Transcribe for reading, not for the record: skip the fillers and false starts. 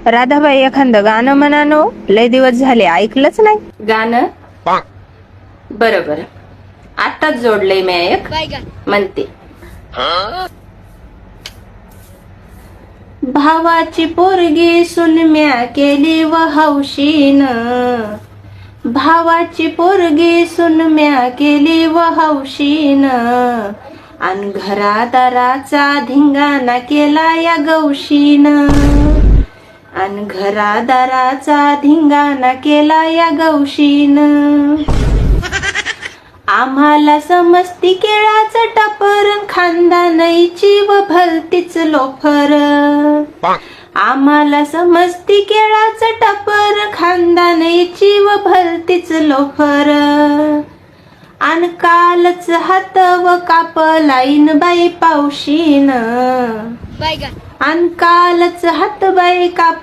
राधाबाई एखादं गाणं म्हणानो, लय दिवस झाले ऐकलंच नाही. गाणं बरोबर आताच जोडलंय मी एक म्हणते. भावाची पोरगी सुनम्या केली व हौशीन, भावाची पोरगी सुनम्या केली व हौशीन, अन घरादाराचा धिंगाणा केला या गौशीन, अन घरादाराचा धिंगाणा केला या गौशीन. आम्हाला समजती केळाचं टपर, खानदानाईची व भलतीच लोफर. आम्हाला समजती केळाचं टपर, खानदानाईची व भलतीच लोफर. अन कालच हात व कापलाईन बाई पावशीन, अन कालच हात बाई काप